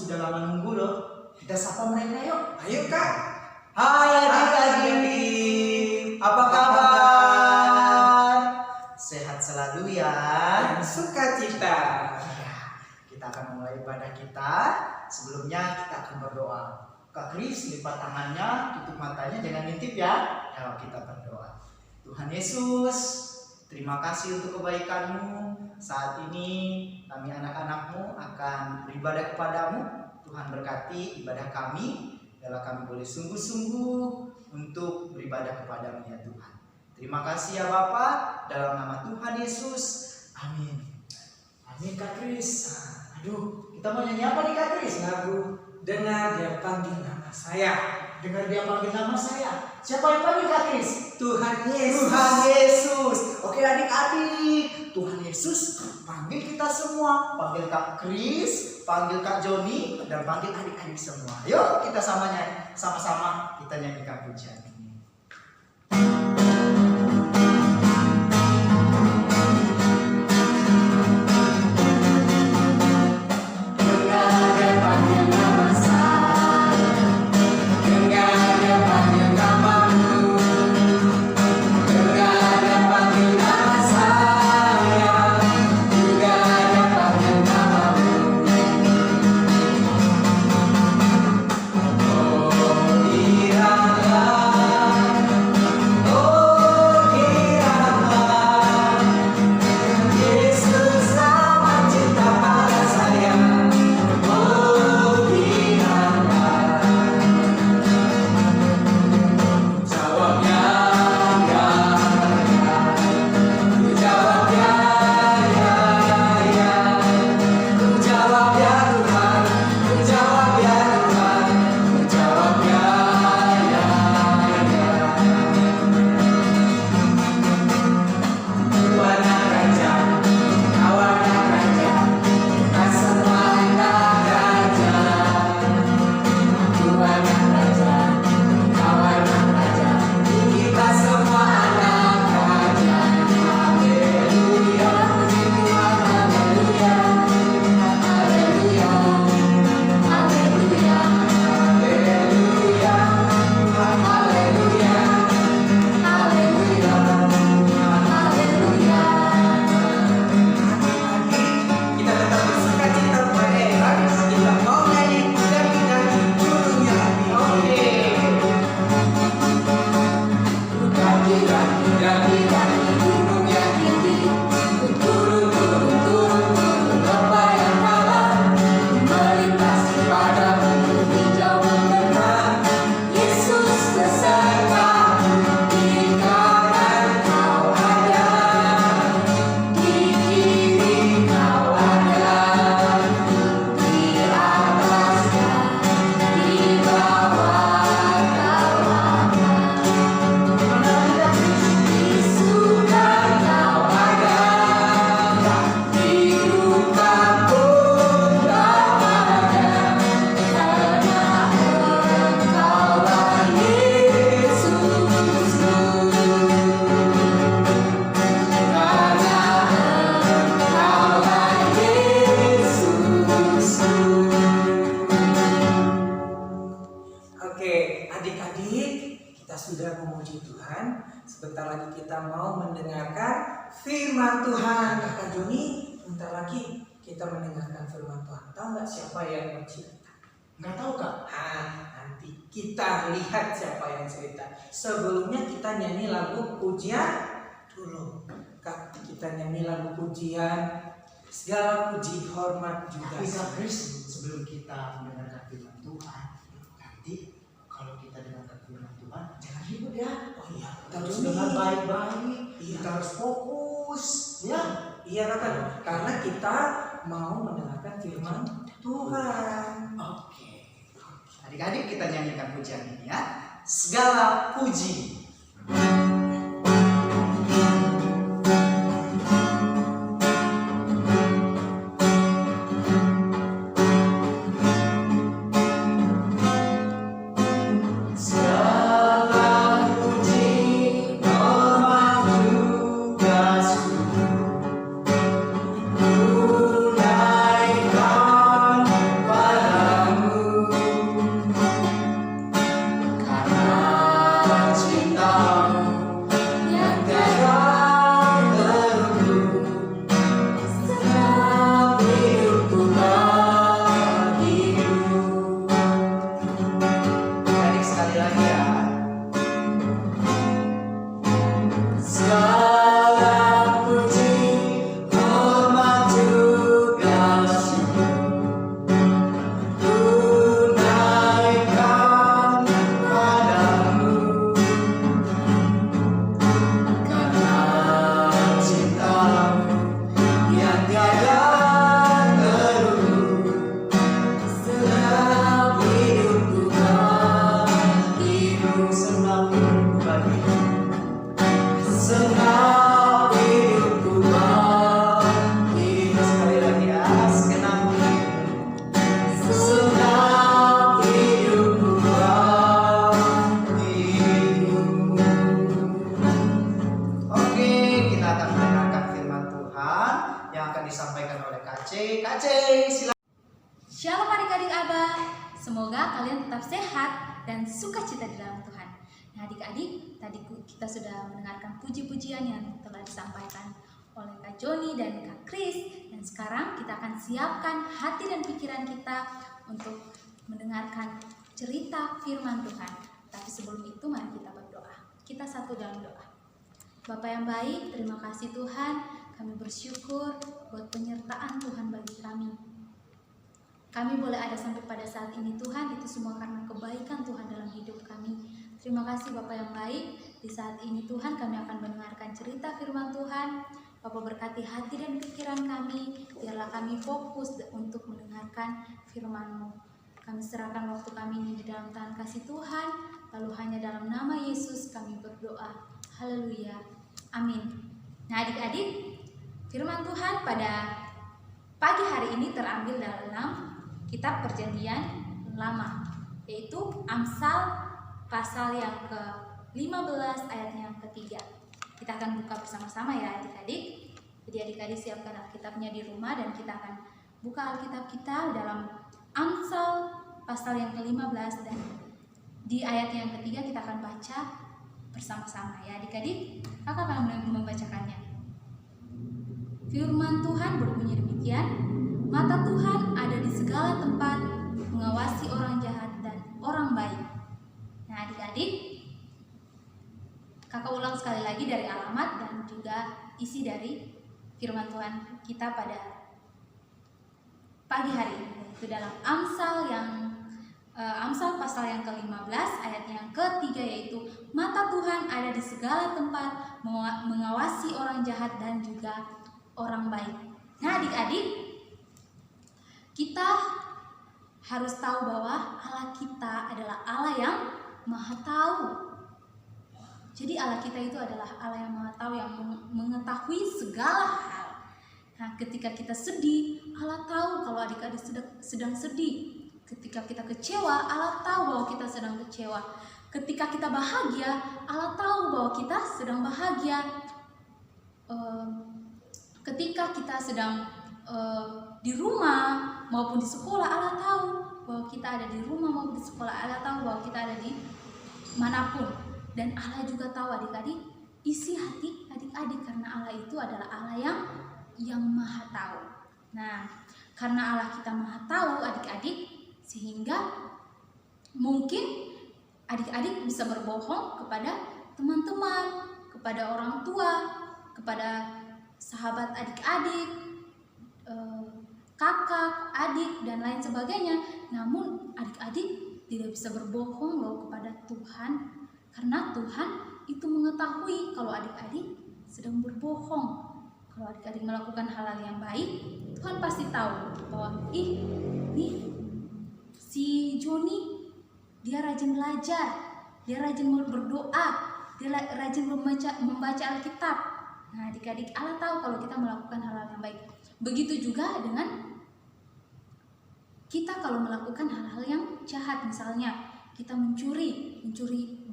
sudah lama nunggu loh. Kita sapa mereka yuk. Ayo Kak. Hai adik-adik, apa kabar? Sehat selalu ya. Dan sukacita. Ya, kita akan mulai ibadah kita. Sebelumnya kita akan berdoa. Kak Kris lipat tangannya, tutup matanya, jangan ngintip ya. Ayo kita berdoa. Tuhan Yesus, terima kasih untuk kebaikan-Mu. Saat ini kami anak-anak-Mu akan beribadah kepadamu. Tuhan berkati ibadah kami, biarlah kami boleh sungguh-sungguh untuk beribadah kepadamu ya Tuhan. Terima kasih ya Bapa, dalam nama Tuhan Yesus, amin. Amin Kak Kris. Aduh, kita mau nyanyi apa nih Kak Kris? Lagu Dengar Dia Panggil Nama Saya. Dengar Dia Panggil Nama Saya. Siapa yang panggil Kak Kris? Tuhan Yesus. Tuhan Yesus. Oke adik-adik, Tuhan Yesus panggil kita semua. Panggil Kak Kris, panggil Kak Joni, dan panggil adik-adik semua. Yuk kita sama-sama kita nyanyikan pujian ini. Sebentar lagi kita mau mendengarkan firman Tuhan. Kakak Joni, bentar lagi kita mendengarkan firman Tuhan. Tahu nggak siapa yang bercerita? Nggak tahu Kak? Nanti kita lihat siapa yang cerita. Sebelumnya kita nyanyi lagu pujian dulu. Kak, kita nyanyi lagu pujian. Segala puji hormat juga. Tapi Kak Kris, sebelum kita mendengarkan firman Tuhan, nanti kalau kita dengarkan firman Tuhan, jangan ribut ya. Oh iya, Kita harus dengar baik-baik. Kita harus fokus, ya. Iya Kakak, karena kita mau mendengarkan firman Tuhan. Oke. Adik-adik kita nyanyikan pujian ini ya. Segala puji. Tunaikan pada lagi ya. Segala puji, hormat juga syukur ku naikkan padamu, karena cintamu yang tiada terukur. Senang hidupku bagimu, senang hidupku bagimu, senang hidupku bagimu. Sekali lagi ya, senang hidupku, senang hidupku bagimu. Oke, kita akan mendengarkan firman Tuhan yang akan disampaikan oleh KC. KC, silakan. Shalom adik-adik Abah, semoga kalian tetap sehat dan sukacita di dalam Tuhan. Nah adik-adik, tadi kita sudah mendengarkan puji-pujian yang telah disampaikan oleh Kak Joni dan Kak Kris. Dan sekarang kita akan siapkan hati dan pikiran kita untuk mendengarkan cerita firman Tuhan. Tapi sebelum itu mari kita berdoa. Kita satu dalam doa. Bapa yang baik, terima kasih Tuhan, kami bersyukur buat penyertaan Tuhan bagi kami. Kami boleh ada sampai pada saat ini Tuhan, itu semua karena kebaikan Tuhan dalam hidup kami. Terima kasih Bapa yang baik, di saat ini Tuhan kami akan mendengarkan cerita firman Tuhan. Bapa berkati hati dan pikiran kami, biarlah kami fokus untuk mendengarkan firman-Mu. Kami serahkan waktu kami ini di dalam tangan kasih Tuhan, lalu hanya dalam nama Yesus kami berdoa. Haleluya, amin. Nah adik-adik, firman Tuhan pada pagi hari ini terambil dalam Kitab Perjanjian Lama, yaitu Amsal pasal yang ke-15 ayat yang ketiga. Kita akan buka bersama-sama ya adik-adik. Jadi adik-adik siapkan Alkitabnya di rumah dan kita akan buka Alkitab kita dalam Amsal pasal yang ke-15 dan di ayat yang ketiga kita akan baca bersama-sama ya adik-adik. Kakak akan membacakannya. Firman Tuhan berbunyi demikian. Mata Tuhan ada di segala tempat, mengawasi orang jahat dan orang baik. Nah adik-adik, kakak ulang sekali lagi dari alamat dan juga isi dari firman Tuhan kita pada pagi hari ini. Itu dalam Amsal pasal yang ke-15 ayat yang ketiga, yaitu mata Tuhan ada di segala tempat, mengawasi orang jahat dan juga orang baik. Nah adik-adik, kita harus tahu bahwa Allah kita adalah Allah yang Maha Tahu. Jadi Allah kita itu adalah Allah yang Maha Tahu, yang mengetahui segala hal. Nah, ketika kita sedih, Allah tahu kalau adik-adik sedang sedih. Ketika kita kecewa, Allah tahu bahwa kita sedang kecewa. Ketika kita bahagia, Allah tahu bahwa kita sedang bahagia. Ketika kita sedang di rumah maupun di sekolah, Allah tahu bahwa kita ada di rumah maupun di sekolah. Allah tahu bahwa kita ada di manapun. Dan Allah juga tahu adik-adik isi hati adik-adik, karena Allah itu adalah Allah yang Maha Tahu. Nah, karena Allah kita Maha Tahu adik-adik, sehingga mungkin adik-adik bisa berbohong kepada teman-teman, kepada orang tua, kepada sahabat adik-adik, kakak, adik, dan lain sebagainya. Namun adik-adik tidak bisa berbohong loh kepada Tuhan, karena Tuhan itu mengetahui kalau adik-adik sedang berbohong. Kalau adik-adik melakukan hal-hal yang baik, Tuhan pasti tahu bahwa nih si Joni dia rajin belajar, dia rajin berdoa, dia rajin membaca Alkitab. Nah adik-adik, Allah tahu kalau kita melakukan hal-hal yang baik. Begitu juga dengan kita kalau melakukan hal-hal yang jahat, misalnya kita mencuri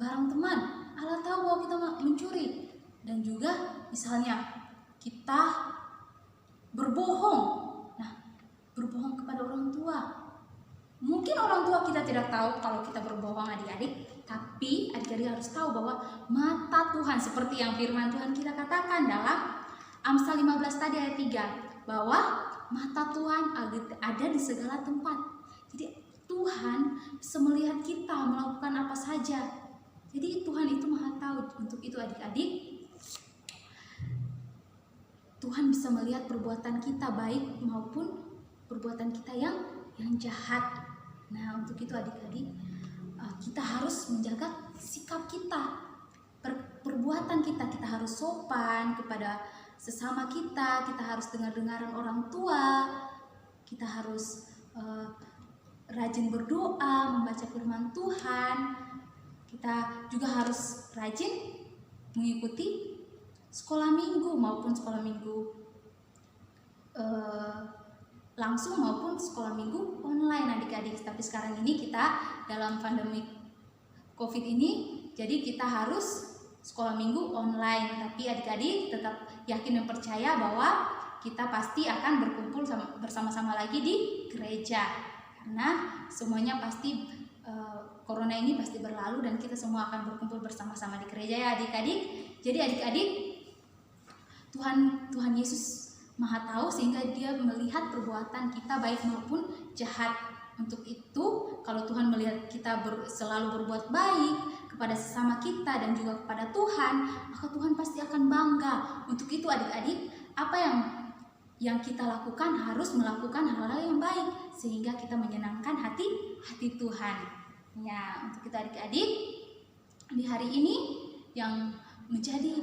barang teman, Allah tahu bahwa kita mencuri. Dan juga misalnya kita berbohong, nah berbohong kepada orang tua. Mungkin orang tua kita tidak tahu kalau kita berbohong adik-adik, tapi adik-adik harus tahu bahwa mata Tuhan, seperti yang firman Tuhan kita katakan dalam Amsal 15 tadi ayat 3, bahwa mata Tuhan ada di segala tempat. Jadi Tuhan bisa melihat kita melakukan apa saja. Jadi Tuhan itu maha tahu. Untuk itu adik-adik, Tuhan bisa melihat perbuatan kita baik maupun perbuatan kita yang jahat. Nah, untuk itu adik-adik, kita harus menjaga sikap kita, perbuatan kita. Kita harus sopan kepada sesama kita harus dengar-dengaran orang tua, kita harus rajin berdoa, membaca firman Tuhan. Kita juga harus rajin mengikuti sekolah minggu maupun sekolah minggu langsung maupun sekolah minggu online adik-adik. Tapi sekarang ini kita dalam pandemi COVID ini, jadi kita harus sekolah minggu online. Tapi adik-adik tetap yakin dan percaya bahwa kita pasti akan berkumpul bersama-sama lagi di gereja, karena semuanya pasti corona ini pasti berlalu dan kita semua akan berkumpul bersama-sama di gereja ya adik-adik. Jadi adik-adik, Tuhan Yesus Maha tahu sehingga Dia melihat perbuatan kita baik maupun jahat. Untuk itu, kalau Tuhan melihat kita selalu berbuat baik kepada sesama kita dan juga kepada Tuhan, maka Tuhan pasti akan bangga. Untuk itu adik-adik, apa yang kita lakukan harus melakukan hal-hal yang baik sehingga kita menyenangkan hati Tuhan. Ya, untuk kita adik-adik, di hari ini yang menjadi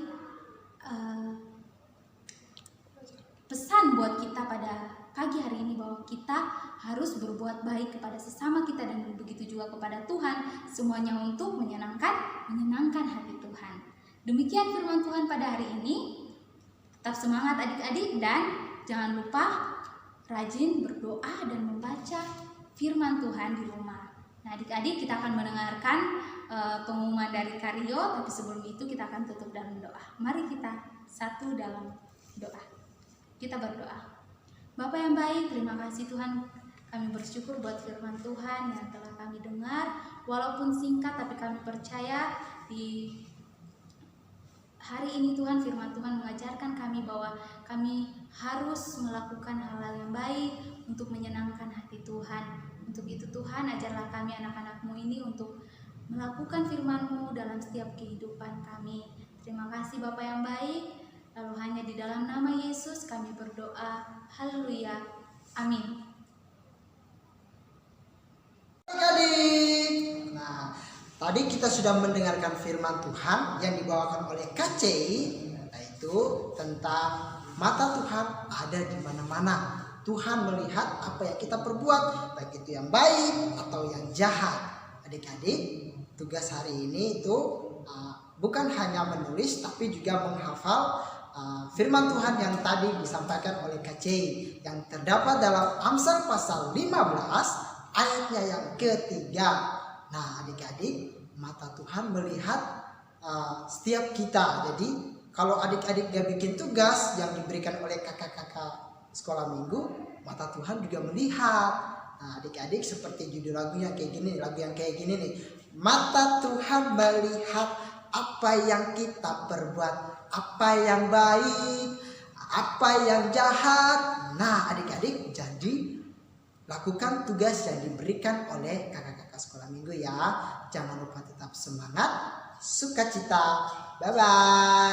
pesan buat kita pada pagi hari ini bahwa kita harus berbuat baik kepada sesama kita dan begitu juga kepada Tuhan, semuanya untuk menyenangkan hati Tuhan. Demikian firman Tuhan pada hari ini. Tetap semangat adik-adik dan jangan lupa rajin berdoa dan membaca firman Tuhan di rumah. Nah adik-adik, kita akan mendengarkan pengumuman dari Karyo, tapi sebelum itu kita akan tutup dalam doa. Mari kita satu dalam doa. Kita berdoa. Bapa yang baik, terima kasih Tuhan. Kami bersyukur buat firman Tuhan yang telah kami dengar. Walaupun singkat, tapi kami percaya di hari ini Tuhan, firman Tuhan mengajarkan kami bahwa kami harus melakukan hal-hal yang baik untuk menyenangkan hati Tuhan. Untuk itu Tuhan, ajarlah kami anak-anak-Mu ini untuk melakukan firman-Mu dalam setiap kehidupan kami. Terima kasih Bapa yang baik. Lalu hanya di dalam nama Yesus kami berdoa. Haleluya. Amin. Adik-adik, nah tadi kita sudah mendengarkan firman Tuhan yang dibawakan oleh KCI, yaitu tentang mata Tuhan ada di mana-mana. Tuhan melihat apa yang kita perbuat, baik itu yang baik atau yang jahat. Adik-adik, tugas hari ini itu bukan hanya menulis tapi juga menghafal firman Tuhan yang tadi disampaikan oleh KCI yang terdapat dalam Amsal pasal 15 ayatnya yang ketiga. Nah adik-adik, mata Tuhan melihat setiap kita. Jadi kalau adik-adik gak bikin tugas yang diberikan oleh kakak-kakak sekolah minggu, mata Tuhan juga melihat. Nah adik-adik, seperti judul lagunya kayak gini, lagu yang kayak gini nih. Mata Tuhan melihat apa yang kita perbuat, apa yang baik, apa yang jahat. Nah adik-adik, jadi lakukan tugas yang diberikan oleh kakak-kakak sekolah minggu ya. Jangan lupa tetap semangat, sukacita. Bye-bye.